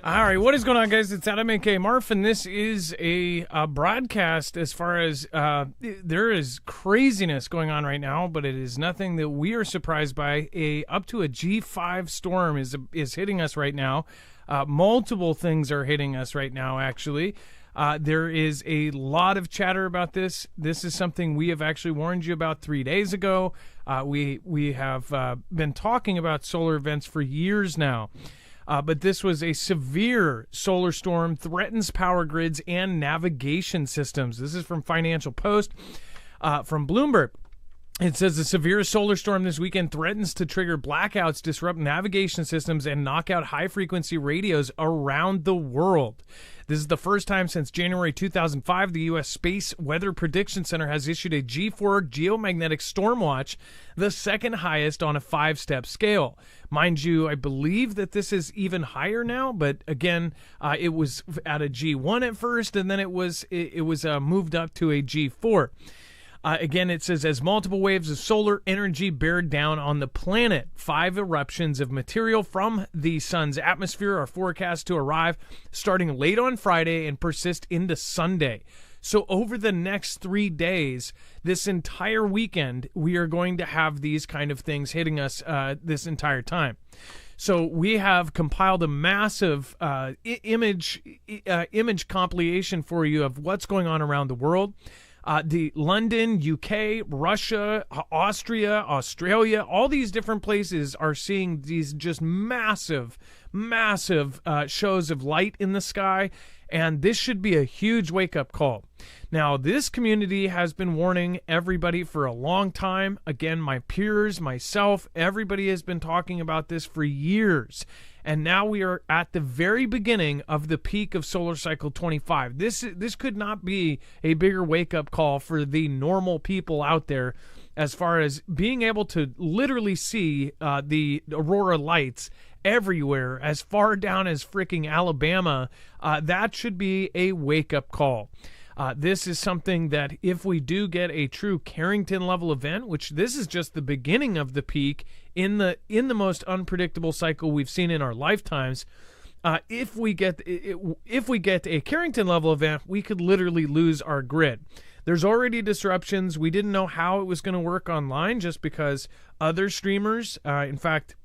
All right, what is going on, guys? It's Adam aka Marf, and this is a broadcast as far as there is craziness going on right now, but it is nothing that we are surprised by. Up to a G5 storm is hitting us right now. Multiple things are hitting us right now, actually. There is a lot of chatter about this. This is something we have actually warned you about 3 days ago. We have been talking about solar events for years now. But this was a severe solar storm, threatens power grids and navigation systems. This is from Financial Post, from Bloomberg. It says the severe solar storm this weekend threatens to trigger blackouts, disrupt navigation systems, and knock out high-frequency radios around the world. This is the first time since January 2005 the U.S. Space Weather Prediction Center has issued a G4 geomagnetic storm watch, the second highest on a 5-step scale. Mind you, I believe that this is even higher now, but again, it was at a G1 at first, and then it was moved up to a G4. Again, it says, as multiple waves of solar energy bear down on the planet, 5 eruptions of material from the sun's atmosphere are forecast to arrive starting late on Friday and persist into Sunday. So over the next 3 days, this entire weekend, we are going to have these kind of things hitting us this entire time. So we have compiled a massive image compilation for you of what's going on around the world. The London, UK, Russia, Austria, Australia, all these different places are seeing these just massive shows of light in the sky, and this should be a huge wake-up call. Now, this community has been warning everybody for a long time. Again, my peers, myself, everybody has been talking about this for years. And now we are at the very beginning of the peak of solar cycle 25. This could not be a bigger wake-up call for the normal people out there as far as being able to literally see the Aurora lights everywhere, as far down as freaking Alabama. That should be a wake-up call. This is something that if we do get a true Carrington level event, which this is just the beginning of the peak in the most unpredictable cycle we've seen in our lifetimes, if we get a Carrington level event, we could literally lose our grid. There's already disruptions. We didn't know how it was going to work online just because other streamers, in fact,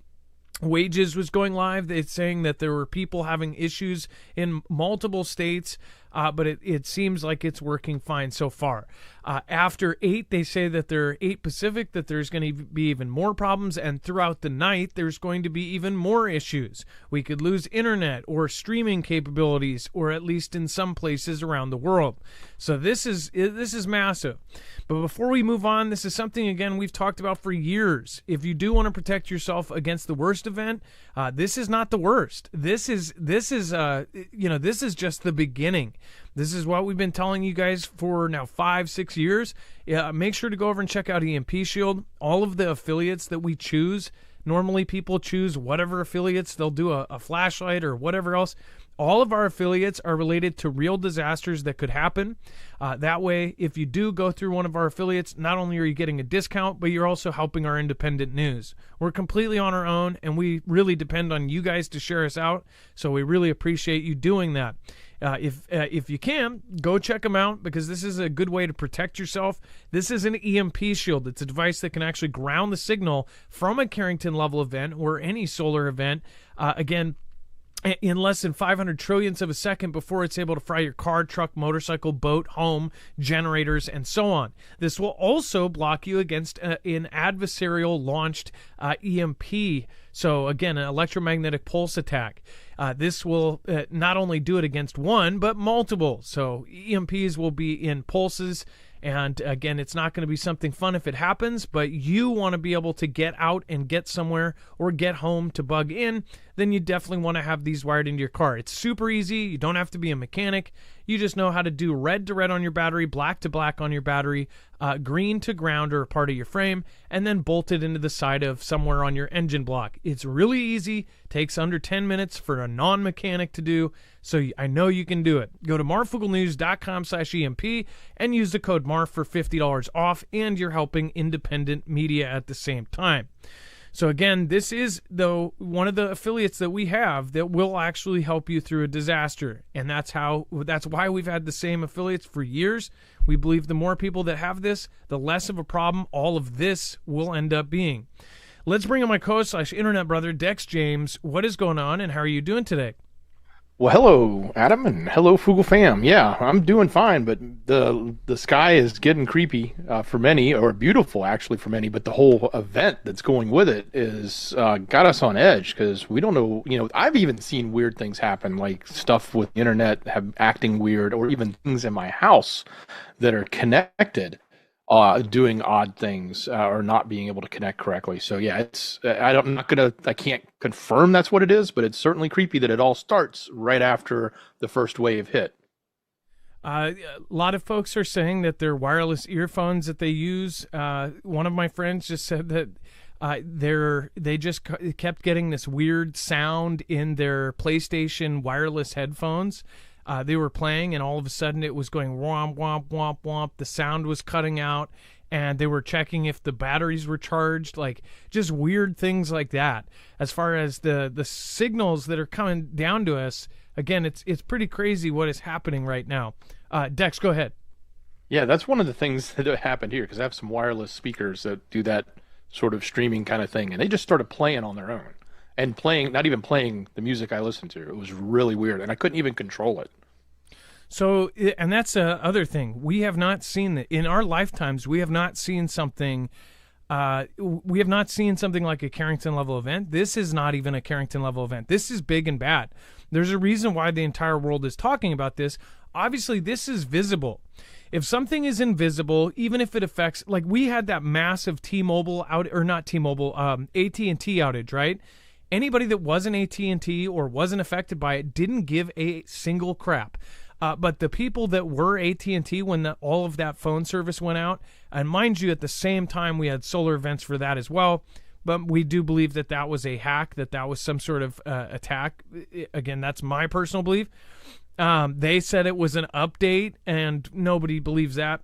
Wages was going live. It's saying that there were people having issues in multiple states, but it seems like it's working fine so far. After 8, they say that there are 8 Pacific, that there's going to be even more problems, and throughout the night, there's going to be even more issues. We could lose internet or streaming capabilities, or at least in some places around the world. So this is massive. But before we move on, this is something, again, we've talked about for years. If you do want to protect yourself against the worst event, this is not the worst. This is just the beginning. This is what we've been telling you guys for now 5-6 years. Make sure to go over and check out EMP Shield. All of the affiliates that we choose, normally people choose whatever affiliates. They'll do a flashlight or whatever else. All of our affiliates are related to real disasters that could happen. That way, if you do go through one of our affiliates, not only are you getting a discount, but you're also helping our independent news. We're completely on our own, and we really depend on you guys to share us out, so we really appreciate you doing that. If you can, go check them out, because this is a good way to protect yourself. This is an EMP shield. It's a device that can actually ground the signal from a Carrington level event or any solar event. Again, in less than 500 trillionths of a second before it's able to fry your car, truck, motorcycle, boat, home, generators, and so on. This will also block you against an adversarial launched EMP. So again, an electromagnetic pulse attack. This will not only do it against one, but multiple. So EMPs will be in pulses. And again, it's not going to be something fun if it happens, but you want to be able to get out and get somewhere or get home to bug in, then you definitely want to have these wired into your car. It's super easy. You don't have to be a mechanic. You just know how to do red to red on your battery, black to black on your battery, green to ground or part of your frame, and then bolt it into the side of somewhere on your engine block. It's really easy. Takes under 10 minutes for a non-mechanic to do, so I know you can do it. Go to marfooglenews.com/EMP and use the code MARF for $50 off, and you're helping independent media at the same time. So again, this is, though, one of the affiliates that we have that will actually help you through a disaster. And that's why we've had the same affiliates for years. We believe the more people that have this, the less of a problem all of this will end up being. Let's bring in my co-host / internet brother, Dex James. What is going on, and how are you doing today? Well, hello, Adam, and hello, Foogle fam. Yeah, I'm doing fine, but the sky is getting creepy for many, or beautiful actually for many. But the whole event that's going with it is got us on edge because we don't know. I've even seen weird things happen, like stuff with the internet acting weird, or even things in my house that are connected. Doing odd things or not being able to connect correctly. So yeah, I can't confirm that's what it is, but it's certainly creepy that it all starts right after the first wave hit. A lot of folks are saying that their wireless earphones that they use. One of my friends just said that they just kept getting this weird sound in their PlayStation wireless headphones. They were playing, and all of a sudden it was going womp, womp, womp, womp. The sound was cutting out, and they were checking if the batteries were charged, like just weird things like that. As far as the signals that are coming down to us, again, it's pretty crazy what is happening right now. Dex, go ahead. Yeah, that's one of the things that happened here, because I have some wireless speakers that do that sort of streaming kind of thing, and they just started playing on their own. And not even playing the music I listened to. It was really weird, and I couldn't even control it. So, and that's the other thing. We have not seen that in our lifetimes. We have not seen something. We have not seen something like a Carrington level event. This is not even a Carrington level event. This is big and bad. There's a reason why the entire world is talking about this. Obviously, this is visible. If something is invisible, even if it affects, like we had that massive T-Mobile out, or not T-Mobile, AT&T outage, right? Anybody that wasn't AT&T or wasn't affected by it didn't give a single crap. But the people that were AT&T when all of that phone service went out, and mind you, at the same time we had solar events for that as well, but we do believe that that was a hack, that was some sort of attack. Again, that's my personal belief. They said it was an update, and nobody believes that.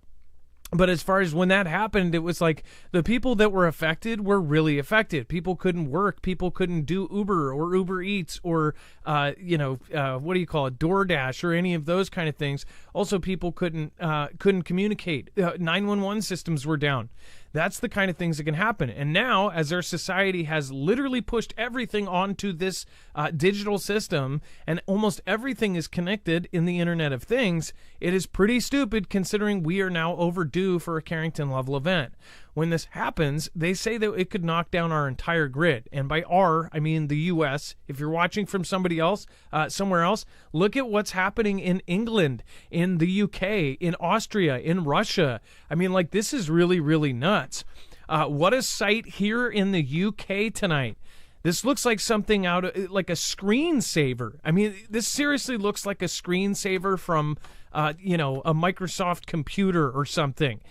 But as far as when that happened, it was like the people that were affected were really affected. People couldn't work. People couldn't do Uber or Uber Eats or, what do you call it, DoorDash or any of those kind of things. Also, people couldn't communicate. 911 systems were down. That's the kind of things that can happen. And now, as our society has literally pushed everything onto this digital system, and almost everything is connected in the Internet of Things, it is pretty stupid considering we are now overdue for a Carrington level event. When this happens, they say that it could knock down our entire grid. And by our, I mean the U.S. If you're watching from somebody else, somewhere else, look at what's happening in England, in the U.K., in Austria, in Russia. I mean, like, this is really, really nuts. What a sight here in the U.K. tonight. This looks like something out of, like a screensaver. I mean, this seriously looks like a screensaver from, a Microsoft computer or something.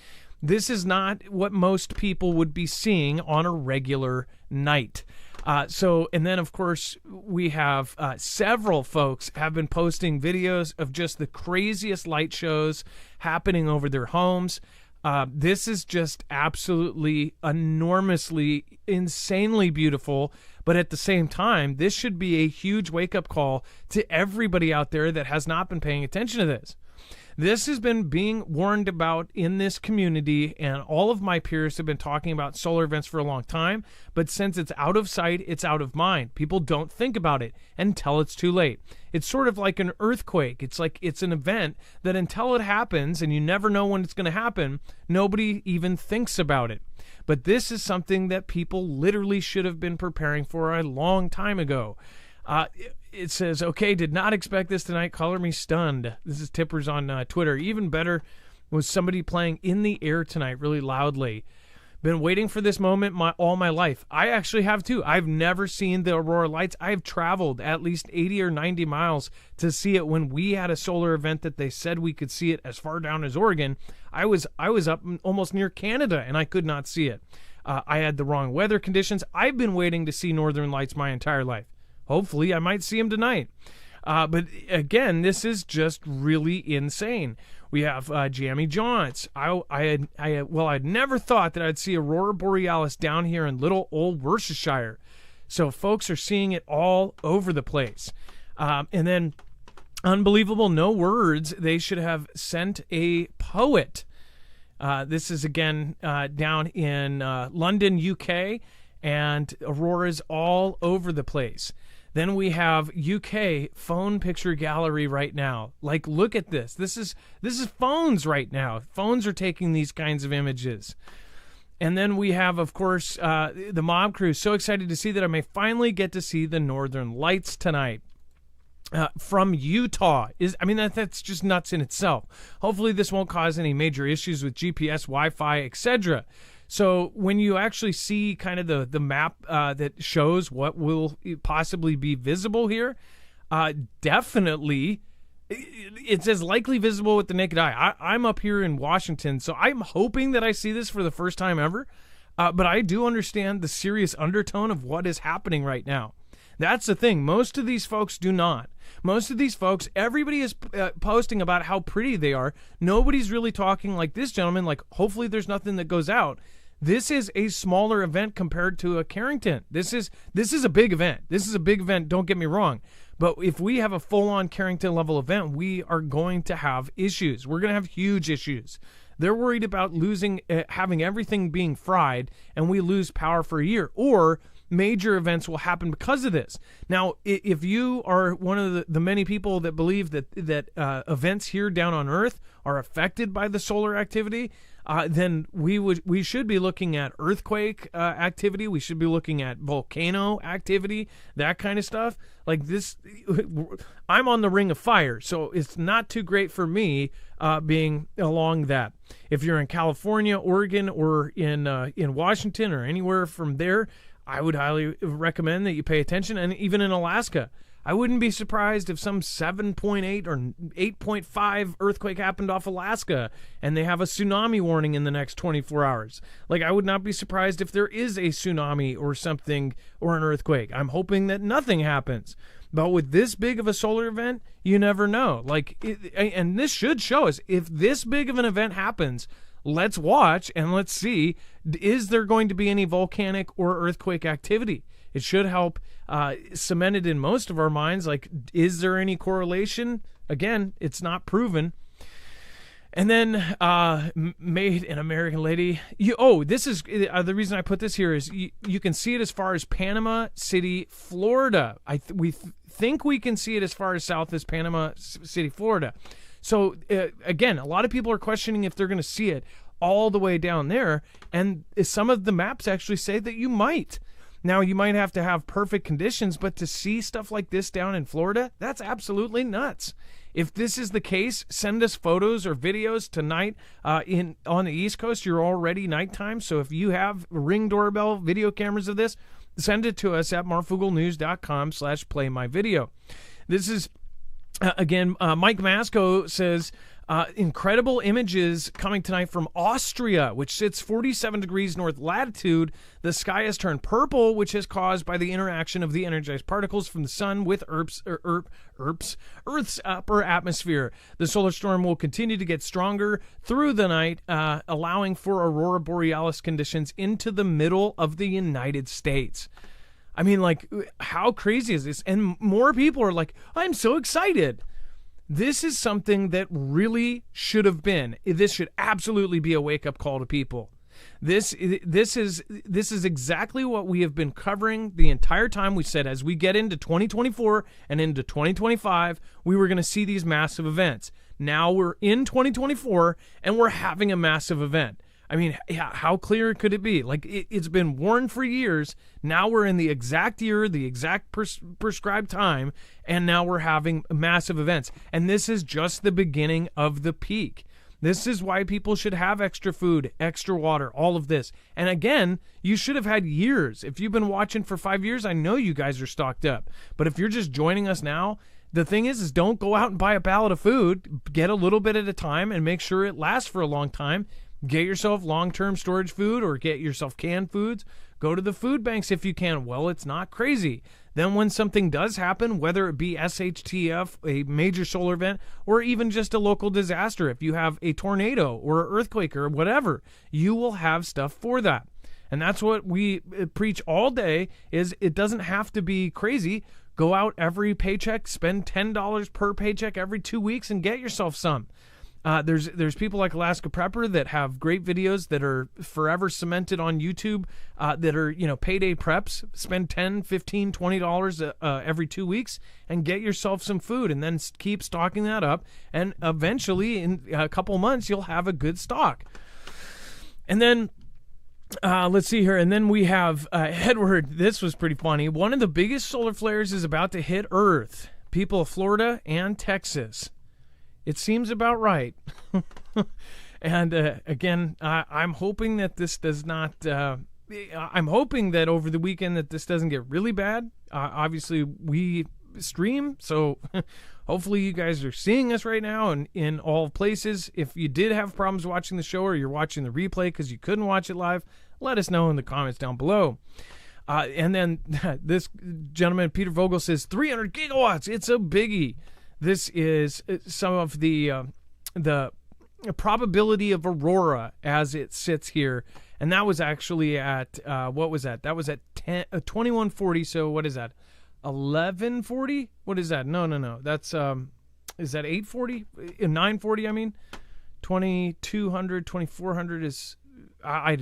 This is not what most people would be seeing on a regular night. And then, of course, we have several folks have been posting videos of just the craziest light shows happening over their homes. This is just absolutely enormously, insanely beautiful. But at the same time, this should be a huge wake-up call to everybody out there that has not been paying attention to this. This has been being warned about in this community, and all of my peers have been talking about solar events for a long time, but since it's out of sight, it's out of mind. People don't think about it until it's too late. It's sort of like an earthquake. It's like it's an event that until it happens, and you never know when it's going to happen, nobody even thinks about it. But this is something that people literally should have been preparing for a long time ago. It says, okay, did not expect this tonight. Color me stunned. This is Tippers on Twitter. Even better was somebody playing in the air tonight really loudly. Been waiting for this moment all my life. I actually have too. I've never seen the Aurora lights. I've traveled at least 80 or 90 miles to see it. When we had a solar event that they said we could see it as far down as Oregon, I was up almost near Canada and I could not see it. I had the wrong weather conditions. I've been waiting to see northern lights my entire life. Hopefully, I might see them tonight. But again, this is just really insane. We have Jammy Johns. I'd never thought that I'd see Aurora Borealis down here in little old Worcestershire. So folks are seeing it all over the place. And then, unbelievable, no words. They should have sent a poet. This is again down in London, UK, and Aurora's all over the place. Then we have UK phone picture gallery right now. Like, look at this. This is phones right now. Phones are taking these kinds of images. And then we have, of course, the mob crew. So excited to see that I may finally get to see the Northern Lights tonight. From Utah. That's just nuts in itself. Hopefully this won't cause any major issues with GPS, Wi-Fi, etc. So when you actually see kind of the map that shows what will possibly be visible here, definitely it's as likely visible with the naked eye. I'm up here in Washington, so I'm hoping that I see this for the first time ever. But I do understand the serious undertone of what is happening right now. That's the thing. Most of these folks do not. Most of these folks, everybody is posting about how pretty they are. Nobody's really talking like this gentleman, like hopefully there's nothing that goes out. This is a smaller event compared to a Carrington. This is a big event. This is a big event, don't get me wrong. But if we have a full-on Carrington level event, we are going to have issues. We're going to have huge issues. They're worried about having everything being fried, and we lose power for a year. Or major events will happen because of this. Now, if you are one of the many people that believe that events here down on Earth are affected by the solar activity, then we should be looking at earthquake activity. We should be looking at volcano activity, that kind of stuff. Like this, I'm on the Ring of Fire, so it's not too great for me being along that. If you're in California, Oregon, or in Washington or anywhere from there, I would highly recommend that you pay attention. And even in Alaska, I wouldn't be surprised if some 7.8 or 8.5 earthquake happened off Alaska and they have a tsunami warning in the next 24 hours. Like, I would not be surprised if there is a tsunami or something or an earthquake. I'm hoping that nothing happens. But with this big of a solar event, you never know. And this should show us, if this big of an event happens, let's watch and let's see, is there going to be any volcanic or earthquake activity? It should help cement it in most of our minds. Like, is there any correlation? Again, it's not proven. And then made an American lady. This is the reason I put this here is you can see it as far as Panama City, Florida. We think we can see it as far as south as Panama City, Florida. So, again, a lot of people are questioning if they're going to see it all the way down there. And some of the maps actually say that you might. Now, you might have to have perfect conditions, but to see stuff like this down in Florida, that's absolutely nuts. If this is the case, send us photos or videos tonight on the East Coast. You're already nighttime, so if you have Ring doorbell video cameras of this, send it to us at marfooglenews.com/playmyvideo. This is... Again, Mike Masco says, incredible images coming tonight from Austria, which sits 47 degrees north latitude. The sky has turned purple, which is caused by the interaction of the energized particles from the sun with Earth's upper atmosphere. The solar storm will continue to get stronger through the night, allowing for Aurora Borealis conditions into the middle of the United States. I mean, like, how crazy is this? And more people are like, I'm so excited. This is something that really should have been. This should absolutely be a wake-up call to people. This is exactly what we have been covering the entire time. We said as we get into 2024 and into 2025, we were going to see these massive events. Now we're in 2024 and we're having a massive event. I mean, how clear could it be? Like, it's been warned for years. Now we're in the exact year, the exact prescribed time, and now we're having massive events. And this is just the beginning of the peak. This is why people should have extra food, extra water, all of this. And again, you should have had years. If you've been watching for 5 years, I know you guys are stocked up. But if you're just joining us now, the thing is don't go out and buy a pallet of food. Get a little bit at a time and make sure it lasts for a long time. Get yourself long-term storage food or get yourself canned foods. Go to the food banks if you can. Well, it's not crazy. Then when something does happen, whether it be SHTF, a major solar event, or even just a local disaster, if you have a tornado or an earthquake or whatever, you will have stuff for that. And that's what we preach all day, is it doesn't have to be crazy. Go out every paycheck, spend $10 per paycheck every 2 weeks and get yourself some. There's people like Alaska Prepper that have great videos that are forever cemented on YouTube, that are, payday preps. Spend $10, $15, $20 every 2 weeks and get yourself some food, and then keep stocking that up. And eventually, in a couple months, you'll have a good stock. And then let's see here. And then we have Edward. This was pretty funny. One of the biggest solar flares is about to hit Earth. People of Florida and Texas. It seems about right. And again, I'm hoping that this does not. I'm hoping that over the weekend that this doesn't get really bad. Obviously, we stream, so hopefully you guys are seeing us right now and in all places. If you did have problems watching the show, or you're watching the replay because you couldn't watch it live, let us know in the comments down below. And then this gentleman, Peter Vogel, says 300 gigawatts. It's a biggie. This is some of the probability of Aurora as it sits here. And that was actually at, what was that? That was at 2140. So what is that? 1140? What is that? No. That's, is that 840? 940, I mean. 2200, 2400 is, I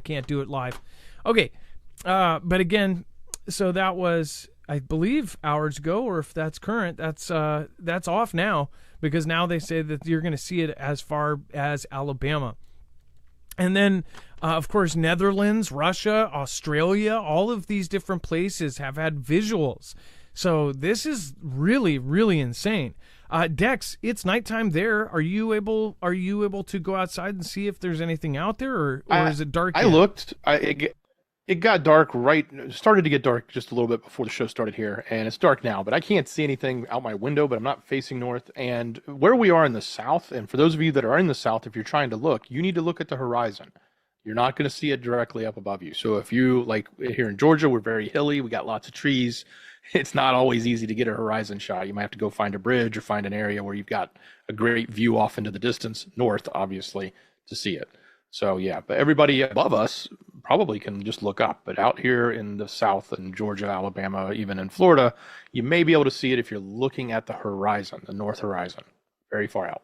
can't do it live. Okay. But again, so that was, I believe, hours ago, or if that's current, that's off now, because now they say that you're going to see it as far as Alabama. And then, of course, Netherlands, Russia, Australia, all of these different places have had visuals. So this is really, really insane. Dex, it's nighttime there. Are you able to go outside and see if there's anything out there, or is it dark yet? I looked. It got dark started to get dark just a little bit before the show started here, and it's dark now, but I can't see anything out my window, but I'm not facing north. And where we are in the south, and for those of you that are in the south, if you're trying to look, you need to look at the horizon. You're not going to see it directly up above you. So if you, like here in Georgia, we're very hilly, we got lots of trees. It's not always easy to get a horizon shot. You might have to go find a bridge or find an area where you've got a great view off into the distance, north, obviously, to see it. So yeah, but everybody above us probably can just look up. But out here in the south, in Georgia, Alabama, even in Florida, you may be able to see it if you're looking at the horizon, the north horizon, very far out.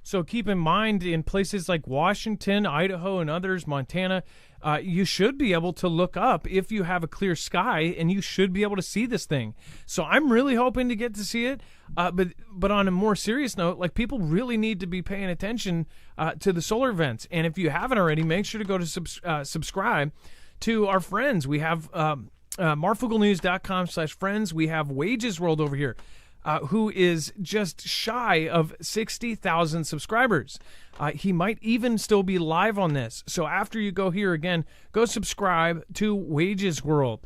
So keep in mind, in places like Washington, Idaho, and others, Montana, you should be able to look up if you have a clear sky, and you should be able to see this thing. So I'm really hoping to get to see it. But on a more serious note, like, people really need to be paying attention to the solar events. And if you haven't already, make sure to go to subscribe to our friends. We have marfooglenews.com/friends. We have Wages World over here, who is just shy of 60,000 subscribers. He might even still be live on this. So after you go here again, go subscribe to Wages World.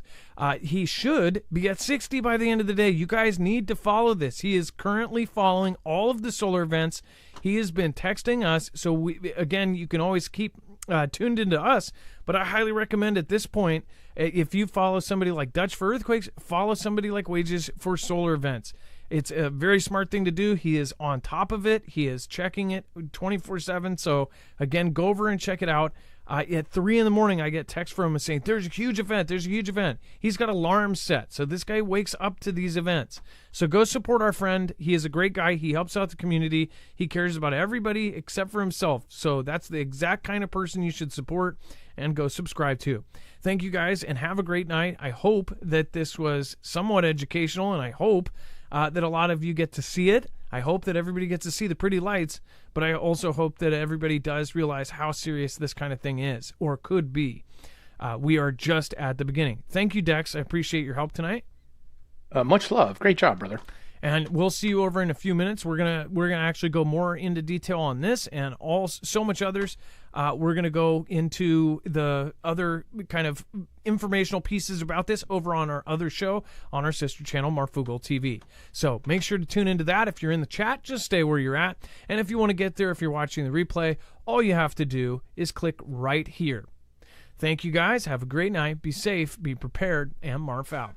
He should be at 60 by the end of the day. You guys need to follow this. He is currently following all of the solar events. He has been texting us. So again, you can always keep tuned into us. But I highly recommend at this point, if you follow somebody like Dutch for earthquakes, follow somebody like Wages for solar events. It's a very smart thing to do. He is on top of it. He is checking it 24/7. So again, go over and check it out. At 3 in the morning, I get text from him saying, there's a huge event. There's a huge event. He's got alarms set. So this guy wakes up to these events. So go support our friend. He is a great guy. He helps out the community. He cares about everybody except for himself. So that's the exact kind of person you should support and go subscribe to. Thank you guys, and have a great night. I hope that this was somewhat educational, and I hope that a lot of you get to see it. I hope that everybody gets to see the pretty lights, but I also hope that everybody does realize how serious this kind of thing is, or could be. We are just at the beginning. Thank you, Dex. I appreciate your help tonight. Much love. Great job, brother. And we'll see you over in a few minutes. We're gonna actually go more into detail on this and so much others. We're gonna go into the other kind of informational pieces about this over on our other show on our sister channel, Marfoogle TV. So make sure to tune into that. If you're in the chat, just stay where you're at. And if you want to get there, if you're watching the replay, all you have to do is click right here. thank you guys. Have a great night. Be safe. Be prepared. And Marf out.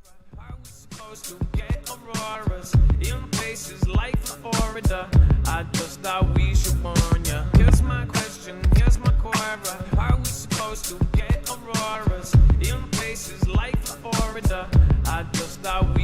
Supposed to get auroras in places like Florida. I just thought we should warn ya. Here's my question, here's my query. How are we supposed to get auroras in places like Florida? I just thought